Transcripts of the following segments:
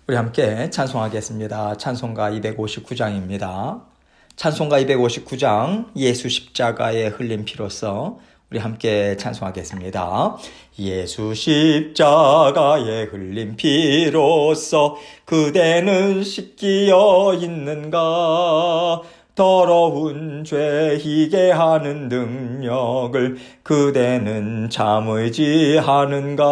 우리 함께 찬송하겠습니다. 찬송가 259장입니다. 찬송가 259장 예수 십자가에 흘린 피로써 우리 함께 찬송하겠습니다. 예수 십자가에 흘린 피로써 그대는 씻기어 있는가? 더러운 죄 희게 하는 능력을 그대는 참 의지하는가?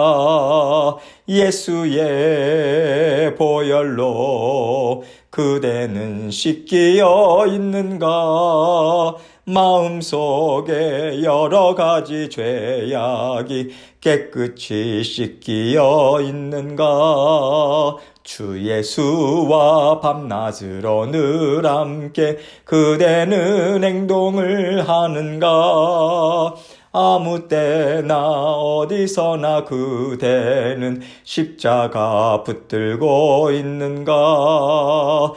예수의 보혈로 그대는 씻기어 있는가? 마음속에 여러 가지 죄악이 깨끗이 씻기어 있는가? 주 예수와 밤낮으로 늘 함께 그대는 행동을 하는가? 아무 때나 어디서나 그대는 십자가 붙들고 있는가?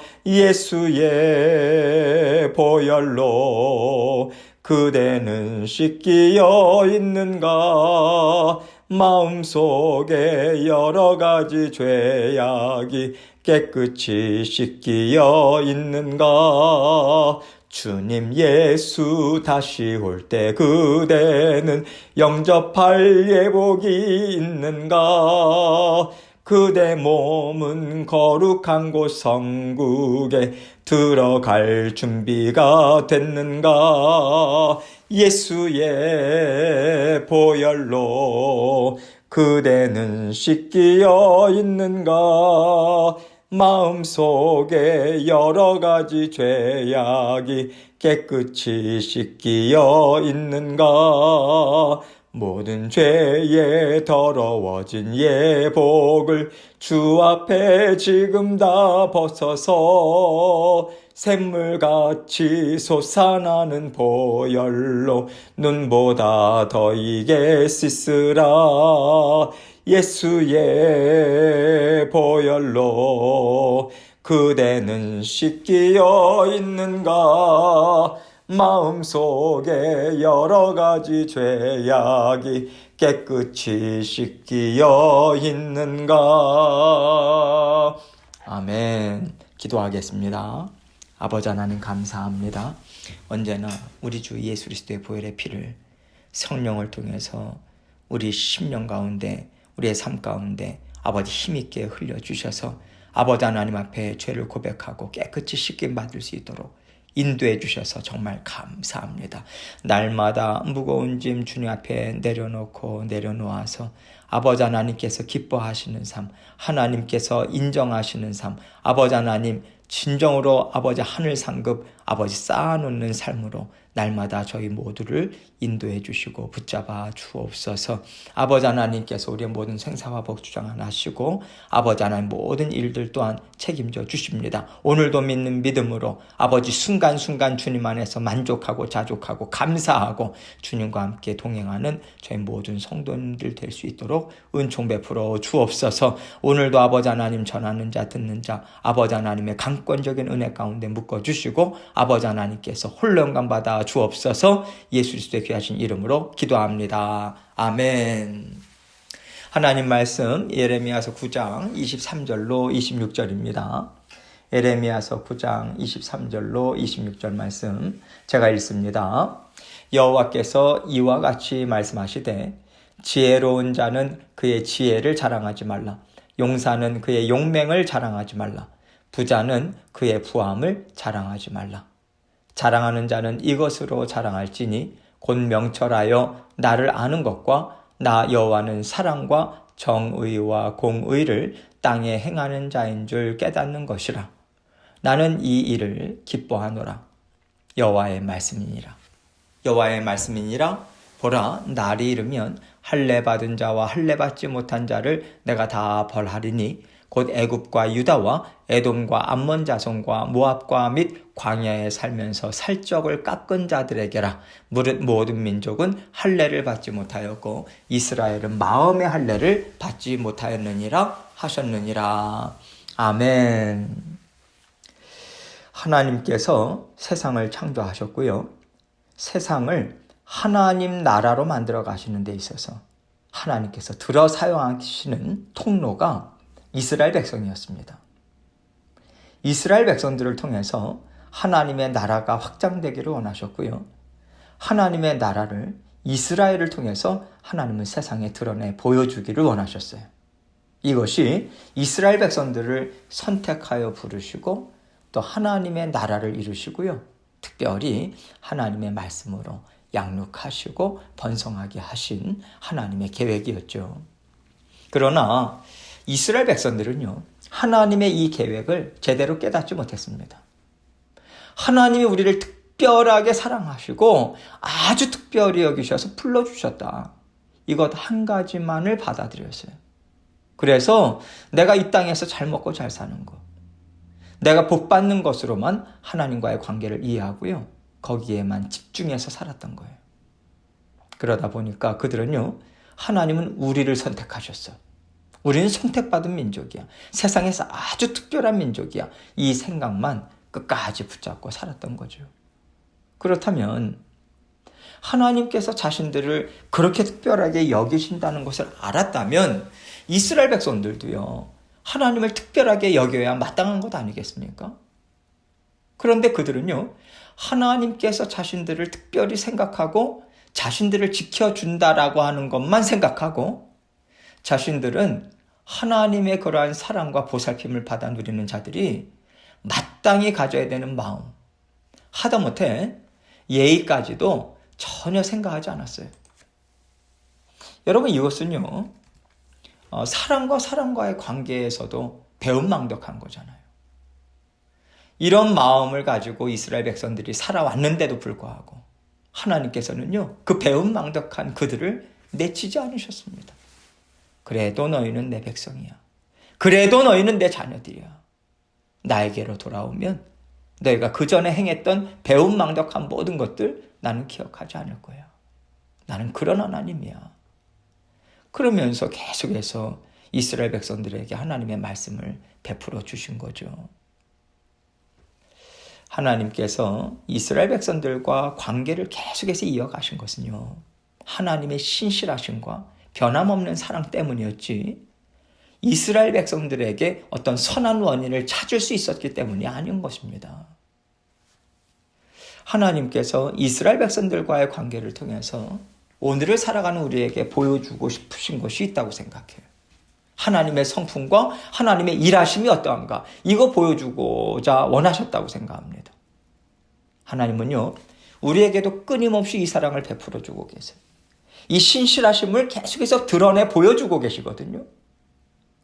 예수의 보혈로 그대는 씻기어 있는가? 마음속에 여러 가지 죄악이 깨끗이 씻기어 있는가? 주님 예수 다시 올 때 그대는 영접할 예복이 있는가? 그대 몸은 거룩한 곳 성국에 들어갈 준비가 됐는가? 예수의 보혈로 그대는 씻기어 있는가? 마음속에 여러 가지 죄악이 깨끗이 씻기어 있는가? 모든 죄에 더러워진 예복을 주 앞에 지금 다 벗어서 샘물같이 솟아나는 보혈로 눈보다 더 이게 씻으라. 예수의 보혈로 그대는 씻기어 있는가? 마음속에 여러 가지 죄악이 깨끗이 씻기어 있는가? 아멘. 기도하겠습니다. 아버지 하나님 감사합니다. 언제나 우리 주 예수 그리스도의 보혈의 피를 성령을 통해서 우리 심령 가운데 우리의 삶 가운데 아버지 힘있게 흘려주셔서 아버지 하나님 앞에 죄를 고백하고 깨끗이 씻김 받을 수 있도록 인도해 주셔서 정말 감사합니다. 날마다 무거운 짐 주님 앞에 내려놓아서 아버지 하나님께서 기뻐하시는 삶, 하나님께서 인정하시는 삶, 아버지 하나님 진정으로 아버지 하늘 상급 아버지 쌓아놓는 삶으로 날마다 저희 모두를 인도해 주시고 붙잡아 주옵소서. 아버지 하나님께서 우리의 모든 생사와 복주장 하시고 아버지 하나님 모든 일들 또한 책임져 주십니다. 오늘도 믿는 믿음으로 아버지 순간순간 주님 안에서 만족하고 자족하고 감사하고 주님과 함께 동행하는 저희 모든 성도님들 될 수 있도록 은총 베풀어 주옵소서. 오늘도 아버지 하나님 전하는 자 듣는 자 아버지 하나님의 강권적인 은혜 가운데 묶어주시고 아버지 하나님께서 홀로 영광 받아 주옵소서. 예수 그리스도의 귀하신 이름으로 기도합니다. 아멘. 하나님 말씀 예레미야서 9장 23절로 26절입니다. 예레미야서 9장 23절로 26절 말씀 제가 읽습니다. 여호와께서 이와 같이 말씀하시되 지혜로운 자는 그의 지혜를 자랑하지 말라. 용사는 그의 용맹을 자랑하지 말라. 부자는 그의 부함을 자랑하지 말라. 자랑하는 자는 이것으로 자랑할지니 곧 명철하여 나를 아는 것과 나 여호와는 사랑과 정의와 공의를 땅에 행하는 자인 줄 깨닫는 것이라. 나는 이 일을 기뻐하노라. 여호와의 말씀이니라. 여호와의 말씀이니라. 보라, 날이 이르면 할례 받은 자와 할례 받지 못한 자를 내가 다 벌하리니 곧 애굽과 유다와 에돔과 암몬 자손과 모압과 및 광야에 살면서 살적을 깎은 자들에게라. 무릇 모든 민족은 할례를 받지 못하였고 이스라엘은 마음의 할례를 받지 못하였느니라 하셨느니라. 아멘. 하나님께서 세상을 창조하셨고요. 세상을 하나님 나라로 만들어 가시는 데 있어서 하나님께서 들어 사용하시는 통로가 이스라엘 백성이었습니다. 이스라엘 백성들을 통해서 하나님의 나라가 확장되기를 원하셨고요. 하나님의 나라를 이스라엘을 통해서 하나님은 세상에 드러내 보여주기를 원하셨어요. 이것이 이스라엘 백성들을 선택하여 부르시고 또 하나님의 나라를 이루시고요. 특별히 하나님의 말씀으로 양육하시고 번성하게 하신 하나님의 계획이었죠. 그러나 이스라엘 백성들은요, 하나님의 이 계획을 제대로 깨닫지 못했습니다. 하나님이 우리를 특별하게 사랑하시고 아주 특별히 여기셔서 불러주셨다. 이것 한 가지만을 받아들였어요. 그래서 내가 이 땅에서 잘 먹고 잘 사는 것, 내가 복 받는 것으로만 하나님과의 관계를 이해하고요. 거기에만 집중해서 살았던 거예요. 그러다 보니까 그들은요, 하나님은 우리를 선택하셨어. 우리는 선택받은 민족이야. 세상에서 아주 특별한 민족이야. 이 생각만 끝까지 붙잡고 살았던 거죠. 그렇다면 하나님께서 자신들을 그렇게 특별하게 여기신다는 것을 알았다면 이스라엘 백성들도요, 하나님을 특별하게 여겨야 마땅한 것 아니겠습니까? 그런데 그들은요, 하나님께서 자신들을 특별히 생각하고 자신들을 지켜준다라고 하는 것만 생각하고 자신들은 하나님의 그러한 사랑과 보살핌을 받아 누리는 자들이 마땅히 가져야 되는 마음, 하다못해 예의까지도 전혀 생각하지 않았어요. 여러분, 이것은요, 사람과 사람과의 관계에서도 배은망덕한 거잖아요. 이런 마음을 가지고 이스라엘 백성들이 살아왔는데도 불구하고 하나님께서는요, 그 배은망덕한 그들을 내치지 않으셨습니다. 그래도 너희는 내 백성이야. 그래도 너희는 내 자녀들이야. 나에게로 돌아오면 너희가 그 전에 행했던 배은망덕한 모든 것들 나는 기억하지 않을 거야. 나는 그런 하나님이야. 그러면서 계속해서 이스라엘 백성들에게 하나님의 말씀을 베풀어 주신 거죠. 하나님께서 이스라엘 백성들과 관계를 계속해서 이어가신 것은요, 하나님의 신실하심과 변함없는 사랑 때문이었지, 이스라엘 백성들에게 어떤 선한 원인을 찾을 수 있었기 때문이 아닌 것입니다. 하나님께서 이스라엘 백성들과의 관계를 통해서 오늘을 살아가는 우리에게 보여주고 싶으신 것이 있다고 생각해요. 하나님의 성품과 하나님의 일하심이 어떠한가, 이거 보여주고자 원하셨다고 생각합니다. 하나님은요, 우리에게도 끊임없이 이 사랑을 베풀어 주고 계세요. 이 신실하심을 계속해서 드러내 보여주고 계시거든요.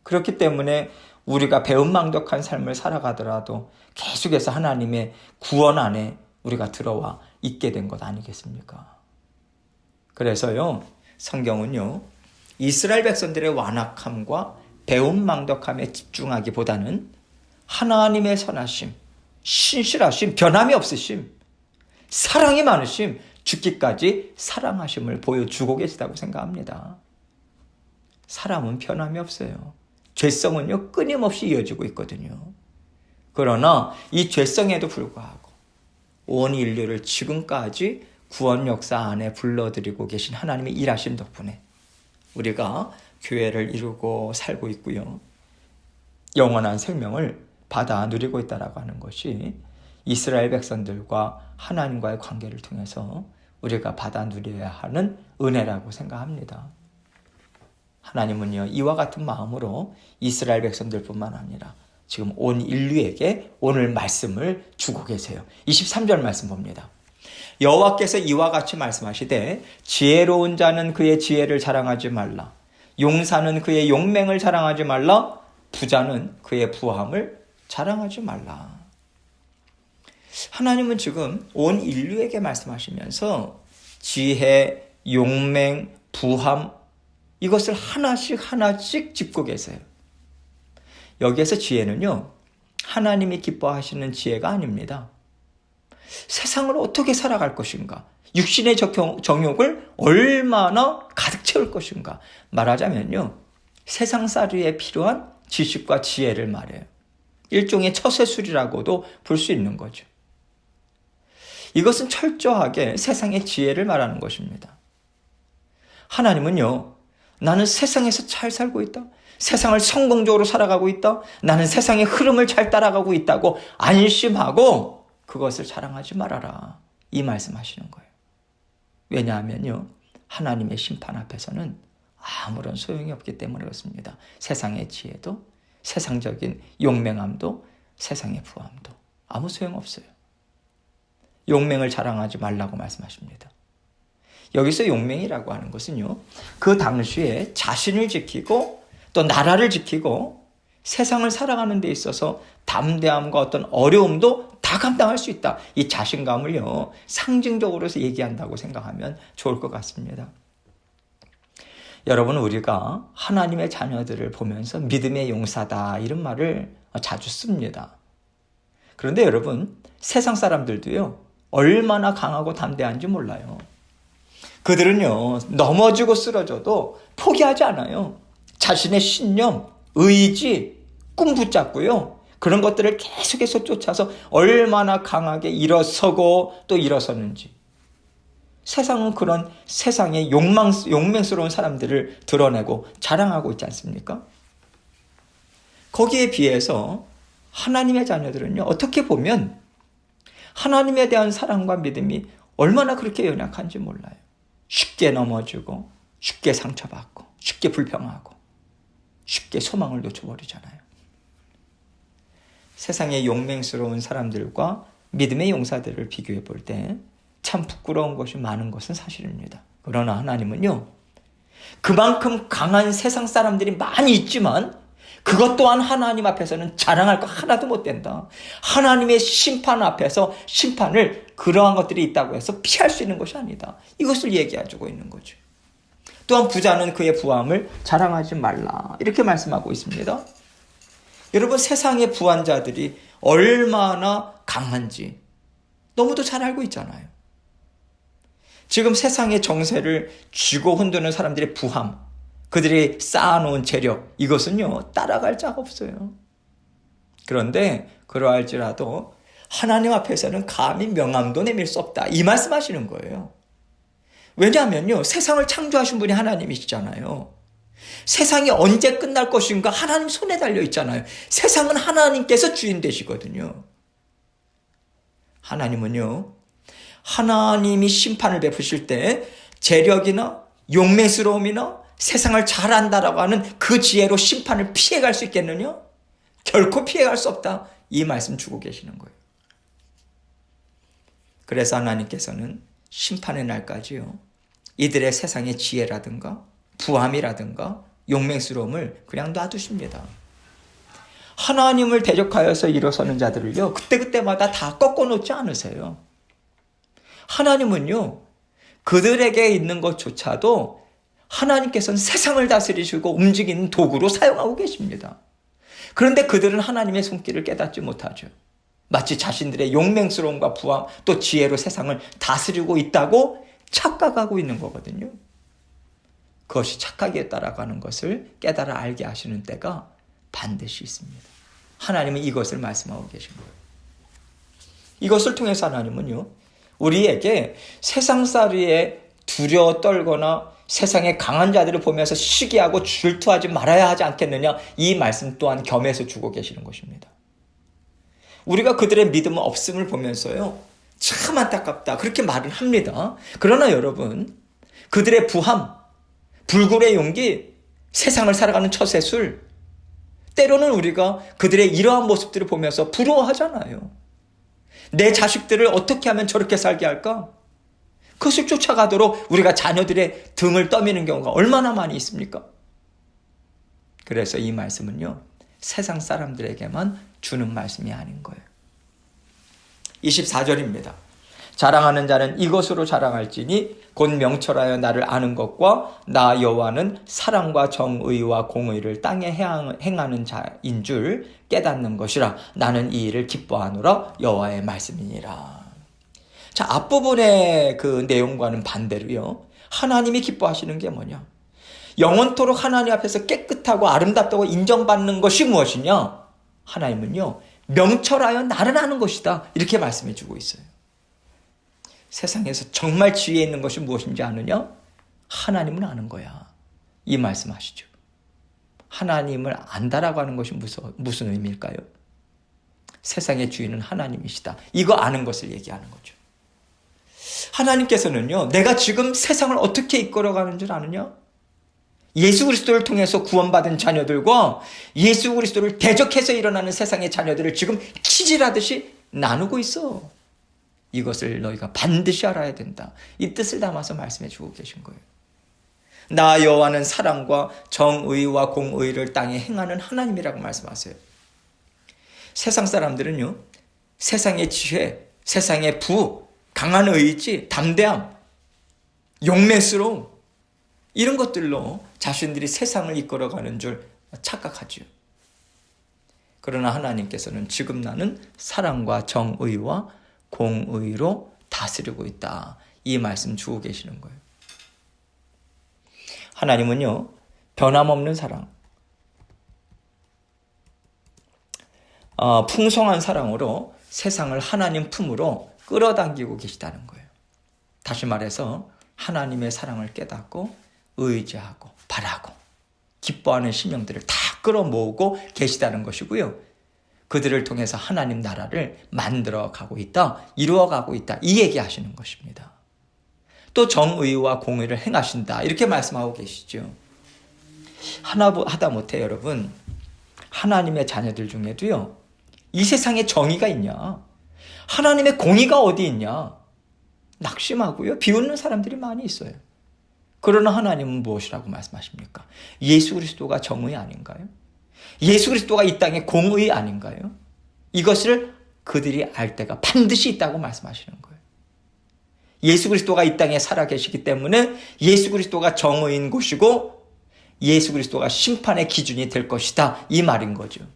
그렇기 때문에 우리가 배은망덕한 삶을 살아가더라도 계속해서 하나님의 구원 안에 우리가 들어와 있게 된 것 아니겠습니까? 그래서요, 성경은요, 이스라엘 백성들의 완악함과 배은망덕함에 집중하기보다는 하나님의 선하심, 신실하심, 변함이 없으심, 사랑이 많으심, 죽기까지 사랑하심을 보여주고 계시다고 생각합니다. 사람은 변함이 없어요. 죄성은요, 끊임없이 이어지고 있거든요. 그러나 이 죄성에도 불구하고 온 인류를 지금까지 구원 역사 안에 불러들이고 계신 하나님의 일하심 덕분에 우리가 교회를 이루고 살고 있고요, 영원한 생명을 받아 누리고 있다라고 하는 것이 이스라엘 백성들과 하나님과의 관계를 통해서 우리가 받아 누려야 하는 은혜라고 생각합니다. 하나님은요, 이와 같은 마음으로 이스라엘 백성들뿐만 아니라 지금 온 인류에게 오늘 말씀을 주고 계세요. 23절 말씀 봅니다. 여호와께서 이와 같이 말씀하시되 지혜로운 자는 그의 지혜를 자랑하지 말라. 용사는 그의 용맹을 자랑하지 말라. 부자는 그의 부함을 자랑하지 말라. 하나님은 지금 온 인류에게 말씀하시면서 지혜, 용맹, 부함, 이것을 하나씩 하나씩 짚고 계세요. 여기에서 지혜는요, 하나님이 기뻐하시는 지혜가 아닙니다. 세상을 어떻게 살아갈 것인가, 육신의 정욕을 얼마나 가득 채울 것인가, 말하자면요, 세상살이에 필요한 지식과 지혜를 말해요. 일종의 처세술이라고도 볼 수 있는 거죠. 이것은 철저하게 세상의 지혜를 말하는 것입니다. 하나님은요, 나는 세상에서 잘 살고 있다, 세상을 성공적으로 살아가고 있다. 나는 세상의 흐름을 잘 따라가고 있다고 안심하고 그것을 자랑하지 말아라. 이 말씀하시는 거예요. 왜냐하면요, 하나님의 심판 앞에서는 아무런 소용이 없기 때문에 그렇습니다. 세상의 지혜도, 세상적인 용맹함도, 세상의 부함도 아무 소용없어요. 용맹을 자랑하지 말라고 말씀하십니다. 여기서 용맹이라고 하는 것은요, 그 당시에 자신을 지키고 또 나라를 지키고 세상을 살아가는 데 있어서 담대함과 어떤 어려움도 다 감당할 수 있다. 이 자신감을요, 상징적으로서 얘기한다고 생각하면 좋을 것 같습니다. 여러분, 우리가 하나님의 자녀들을 보면서 믿음의 용사다 이런 말을 자주 씁니다. 그런데 여러분, 세상 사람들도요, 얼마나 강하고 담대한지 몰라요. 그들은요, 넘어지고 쓰러져도 포기하지 않아요. 자신의 신념, 의지, 꿈 붙잡고요, 그런 것들을 계속해서 쫓아서 얼마나 강하게 일어서고 또 일어섰는지. 세상은 그런 세상의 용맹스러운 사람들을 드러내고 자랑하고 있지 않습니까? 거기에 비해서 하나님의 자녀들은요, 어떻게 보면 하나님에 대한 사랑과 믿음이 얼마나 그렇게 연약한지 몰라요. 쉽게 넘어지고, 쉽게 상처받고, 쉽게 불평하고, 쉽게 소망을 놓쳐버리잖아요. 세상의 용맹스러운 사람들과 믿음의 용사들을 비교해 볼 때 참 부끄러운 것이 많은 것은 사실입니다. 그러나 하나님은요, 그만큼 강한 세상 사람들이 많이 있지만 그것 또한 하나님 앞에서는 자랑할 거 하나도 못 된다. 하나님의 심판 앞에서 심판을 그러한 것들이 있다고 해서 피할 수 있는 것이 아니다. 이것을 얘기해주고 있는 거죠. 또한 부자는 그의 부함을 자랑하지 말라. 이렇게 말씀하고 있습니다. 여러분, 세상의 부한 자들이 얼마나 강한지 너무도 잘 알고 있잖아요. 지금 세상의 정세를 쥐고 흔드는 사람들의 부함, 그들이 쌓아놓은 재력, 이것은요, 따라갈 자가 없어요. 그런데 그러할지라도 하나님 앞에서는 감히 명함도 내밀 수 없다. 이 말씀하시는 거예요. 왜냐하면요, 세상을 창조하신 분이 하나님이시잖아요. 세상이 언제 끝날 것인가 하나님 손에 달려 있잖아요. 세상은 하나님께서 주인 되시거든요. 하나님은요, 하나님이 심판을 베푸실 때 재력이나 용맹스러움이나 세상을 잘 안다라고 하는 그 지혜로 심판을 피해갈 수 있겠느냐? 결코 피해갈 수 없다. 이 말씀 주고 계시는 거예요. 그래서 하나님께서는 심판의 날까지요, 이들의 세상의 지혜라든가 부함이라든가 용맹스러움을 그냥 놔두십니다. 하나님을 대적하여서 일어서는 자들을요, 그때그때마다 다 꺾어놓지 않으세요. 하나님은요, 그들에게 있는 것조차도 하나님께서는 세상을 다스리시고 움직이는 도구로 사용하고 계십니다. 그런데 그들은 하나님의 손길을 깨닫지 못하죠. 마치 자신들의 용맹스러움과 부함 또 지혜로 세상을 다스리고 있다고 착각하고 있는 거거든요. 그것이 착각에 따라가는 것을 깨달아 알게 하시는 때가 반드시 있습니다. 하나님은 이것을 말씀하고 계신 거예요. 이것을 통해서 하나님은요, 우리에게 세상살이에 두려워 떨거나 세상의 강한 자들을 보면서 시기하고 질투하지 말아야 하지 않겠느냐, 이 말씀 또한 겸해서 주고 계시는 것입니다. 우리가 그들의 믿음 없음을 보면서요, 참 안타깝다 그렇게 말을 합니다. 그러나 여러분, 그들의 부함, 불굴의 용기, 세상을 살아가는 처세술, 때로는 우리가 그들의 이러한 모습들을 보면서 부러워하잖아요. 내 자식들을 어떻게 하면 저렇게 살게 할까? 그것을 쫓아가도록 우리가 자녀들의 등을 떠미는 경우가 얼마나 많이 있습니까? 그래서 이 말씀은요, 세상 사람들에게만 주는 말씀이 아닌 거예요. 24절입니다. 자랑하는 자는 이것으로 자랑할지니 곧 명철하여 나를 아는 것과 나 여호와는 사랑과 정의와 공의를 땅에 행하는 자인 줄 깨닫는 것이라. 나는 이 일을 기뻐하노라. 여호와의 말씀이니라. 자, 앞부분의 그 내용과는 반대로요, 하나님이 기뻐하시는 게 뭐냐? 영원토록 하나님 앞에서 깨끗하고 아름답다고 인정받는 것이 무엇이냐? 하나님은요, 명철하여 나를 아는 것이다. 이렇게 말씀해 주고 있어요. 세상에서 정말 지혜 있는 것이 무엇인지 아느냐? 하나님은 아는 거야. 이 말씀하시죠. 하나님을 안다라고 하는 것이 무슨 의미일까요? 세상의 주인은 하나님이시다. 이거 아는 것을 얘기하는 거죠. 하나님께서는요, 내가 지금 세상을 어떻게 이끌어가는 줄 아느냐? 예수 그리스도를 통해서 구원받은 자녀들과 예수 그리스도를 대적해서 일어나는 세상의 자녀들을 지금 키질하듯이 나누고 있어. 이것을 너희가 반드시 알아야 된다. 이 뜻을 담아서 말씀해 주고 계신 거예요. 나 여호와는 사랑과 정의와 공의를 땅에 행하는 하나님이라고 말씀하세요. 세상 사람들은요, 세상의 지혜, 세상의 부, 강한 의지, 담대함, 용맹스러움, 이런 것들로 자신들이 세상을 이끌어가는 줄 착각하죠. 그러나 하나님께서는 지금 나는 사랑과 정의와 공의로 다스리고 있다. 이 말씀 주고 계시는 거예요. 하나님은요, 변함없는 사랑, 풍성한 사랑으로 세상을 하나님 품으로 끌어당기고 계시다는 거예요. 다시 말해서 하나님의 사랑을 깨닫고 의지하고 바라고 기뻐하는 심령들을 다 끌어모으고 계시다는 것이고요. 그들을 통해서 하나님 나라를 만들어가고 있다, 이루어가고 있다, 이 얘기하시는 것입니다. 또 정의와 공의를 행하신다, 이렇게 말씀하고 계시죠. 하다못해 여러분, 하나님의 자녀들 중에도요, 이 세상에 정의가 있냐, 하나님의 공의가 어디 있냐, 낙심하고요, 비웃는 사람들이 많이 있어요. 그러나 하나님은 무엇이라고 말씀하십니까? 예수 그리스도가 정의 아닌가요? 예수 그리스도가 이 땅의 공의 아닌가요? 이것을 그들이 알 때가 반드시 있다고 말씀하시는 거예요. 예수 그리스도가 이 땅에 살아 계시기 때문에 예수 그리스도가 정의인 곳이고 예수 그리스도가 심판의 기준이 될 것이다, 이 말인 거죠.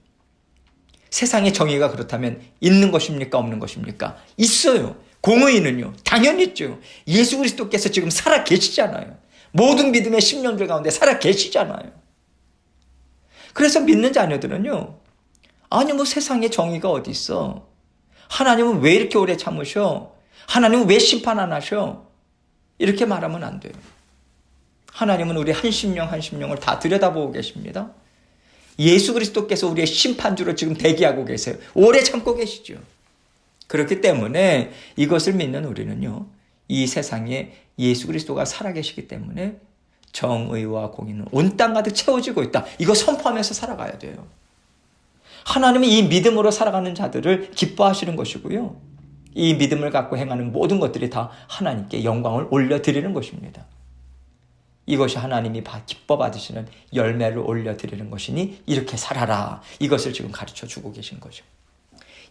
세상의 정의가 그렇다면 있는 것입니까? 없는 것입니까? 있어요. 공의는요, 당연히 있죠. 예수 그리스도께서 지금 살아 계시잖아요. 모든 믿음의 심령들 가운데 살아 계시잖아요. 그래서 믿는 자녀들은요, 아니 뭐 세상에 정의가 어디 있어? 하나님은 왜 이렇게 오래 참으셔? 하나님은 왜 심판 안 하셔? 이렇게 말하면 안 돼요. 하나님은 우리 한 심령 한 심령을 다 들여다보고 계십니다. 예수 그리스도께서 우리의 심판주로 지금 대기하고 계세요. 오래 참고 계시죠. 그렇기 때문에 이것을 믿는 우리는요, 이 세상에 예수 그리스도가 살아계시기 때문에 정의와 공의는 온 땅 가득 채워지고 있다, 이거 선포하면서 살아가야 돼요. 하나님은 이 믿음으로 살아가는 자들을 기뻐하시는 것이고요, 이 믿음을 갖고 행하는 모든 것들이 다 하나님께 영광을 올려드리는 것입니다. 이것이 하나님이 기뻐 받으시는 열매를 올려드리는 것이니 이렇게 살아라, 이것을 지금 가르쳐 주고 계신 거죠.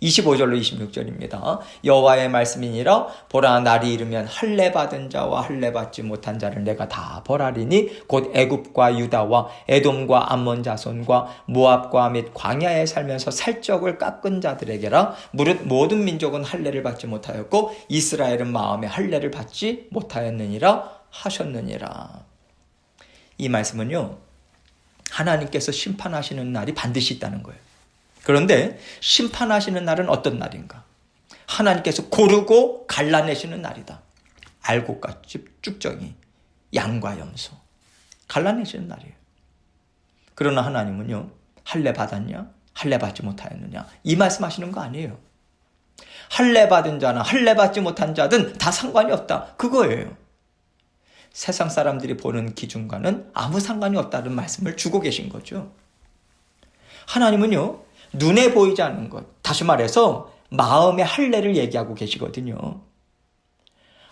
25절로 26절입니다. 여호와의 말씀이니라. 보라, 날이 이르면 할례 받은 자와 할례 받지 못한 자를 내가 다 벌하리니 곧 애굽과 유다와 에돔과 암몬 자손과 모압과 및 광야에 살면서 살적을 깎은 자들에게라. 무릇 모든 민족은 할례를 받지 못하였고 이스라엘은 마음에 할례를 받지 못하였느니라 하셨느니라. 이 말씀은요, 하나님께서 심판하시는 날이 반드시 있다는 거예요. 그런데 심판하시는 날은 어떤 날인가? 하나님께서 고르고 갈라내시는 날이다. 알곡과 쭉정이, 양과 염소, 갈라내시는 날이에요. 그러나 하나님은요, 할례 받았냐? 할례 받지 못하였느냐? 이 말씀하시는 거 아니에요. 할례 받은 자나 할례 받지 못한 자든 다 상관이 없다, 그거예요. 세상 사람들이 보는 기준과는 아무 상관이 없다는 말씀을 주고 계신 거죠. 하나님은요, 눈에 보이지 않는 것, 다시 말해서 마음의 할례를 얘기하고 계시거든요.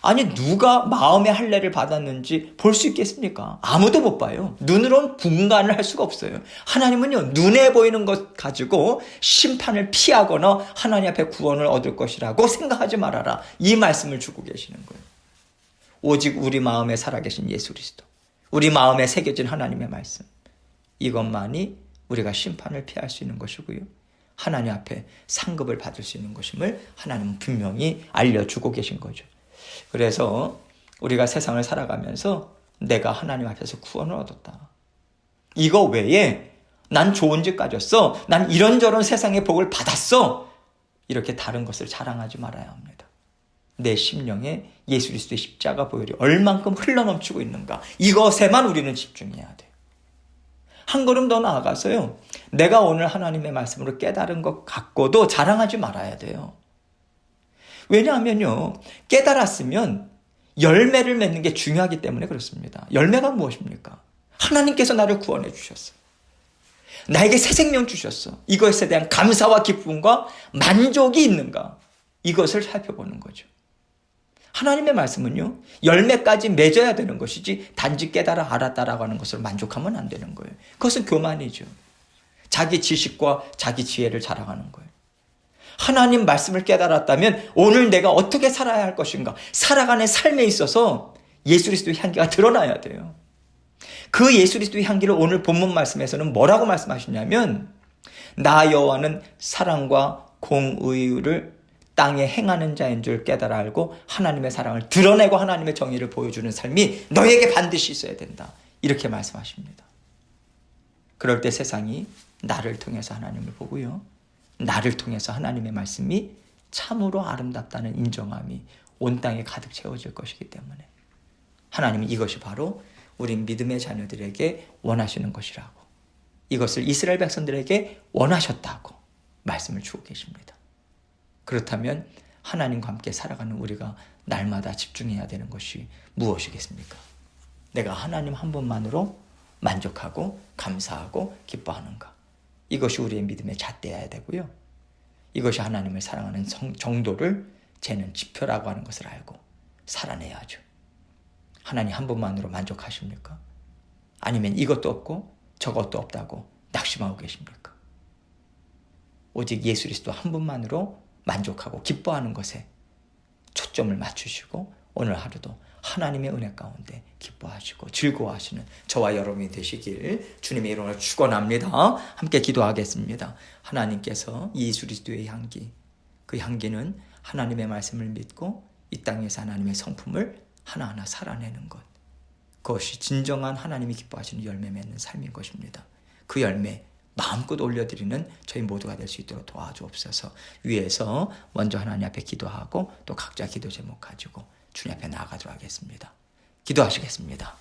아니, 누가 마음의 할례를 받았는지 볼 수 있겠습니까? 아무도 못 봐요. 눈으로는 분간을 할 수가 없어요. 하나님은요, 눈에 보이는 것 가지고 심판을 피하거나 하나님 앞에 구원을 얻을 것이라고 생각하지 말아라, 이 말씀을 주고 계시는 거예요. 오직 우리 마음에 살아계신 예수 그리스도, 우리 마음에 새겨진 하나님의 말씀, 이것만이 우리가 심판을 피할 수 있는 것이고요, 하나님 앞에 상급을 받을 수 있는 것임을 하나님은 분명히 알려주고 계신 거죠. 그래서 우리가 세상을 살아가면서 내가 하나님 앞에서 구원을 얻었다, 이거 외에 난 좋은 집 가졌어, 난 이런저런 세상의 복을 받았어, 이렇게 다른 것을 자랑하지 말아야 합니다. 내 심령에 예수 그리스도의 십자가 보혈이 얼만큼 흘러넘치고 있는가, 이것에만 우리는 집중해야 돼요. 한 걸음 더 나아가서요. 내가 오늘 하나님의 말씀으로 깨달은 것 갖고도 자랑하지 말아야 돼요. 왜냐하면요. 깨달았으면 열매를 맺는 게 중요하기 때문에 그렇습니다. 열매가 무엇입니까? 하나님께서 나를 구원해 주셨어. 나에게 새 생명 주셨어. 이것에 대한 감사와 기쁨과 만족이 있는가? 이것을 살펴보는 거죠. 하나님의 말씀은요. 열매까지 맺어야 되는 것이지 단지 깨달아 알았다라고 하는 것으로 만족하면 안 되는 거예요. 그것은 교만이죠. 자기 지식과 자기 지혜를 자랑하는 거예요. 하나님 말씀을 깨달았다면 오늘 내가 어떻게 살아야 할 것인가? 살아가는 삶에 있어서 예수 그리스도의 향기가 드러나야 돼요. 그 예수 그리스도의 향기를 오늘 본문 말씀에서는 뭐라고 말씀하시냐면 나 여호와는 사랑과 공의를 땅에 행하는 자인 줄 깨달아 알고 하나님의 사랑을 드러내고 하나님의 정의를 보여주는 삶이 너에게 반드시 있어야 된다. 이렇게 말씀하십니다. 그럴 때 세상이 나를 통해서 하나님을 보고요. 나를 통해서 하나님의 말씀이 참으로 아름답다는 인정함이 온 땅에 가득 채워질 것이기 때문에 하나님은 이것이 바로 우리 믿음의 자녀들에게 원하시는 것이라고, 이것을 이스라엘 백성들에게 원하셨다고 말씀을 주고 계십니다. 그렇다면 하나님과 함께 살아가는 우리가 날마다 집중해야 되는 것이 무엇이겠습니까? 내가 하나님 한 분만으로 만족하고 감사하고 기뻐하는가? 이것이 우리의 믿음의 잣대여야 되고요. 이것이 하나님을 사랑하는 정도를 재는 지표라고 하는 것을 알고 살아내야죠. 하나님 한 분만으로 만족하십니까? 아니면 이것도 없고 저것도 없다고 낙심하고 계십니까? 오직 예수 그리스도 한 분만으로 만족하고 기뻐하는 것에 초점을 맞추시고 오늘 하루도 하나님의 은혜 가운데 기뻐하시고 즐거워하시는 저와 여러분이 되시길 주님의 이름으로 축원합니다. 함께 기도하겠습니다. 하나님께서 예수 그리스도의 향기, 그 향기는 하나님의 말씀을 믿고 이 땅에서 하나님의 성품을 하나하나 살아내는 것, 그것이 진정한 하나님이 기뻐하시는 열매 맺는 삶인 것입니다. 그 열매 마음껏 올려드리는 저희 모두가 될 수 있도록 도와주옵소서. 위에서 먼저 하나님 앞에 기도하고 또 각자 기도 제목 가지고 주님 앞에 나아가도록 하겠습니다. 기도하시겠습니다.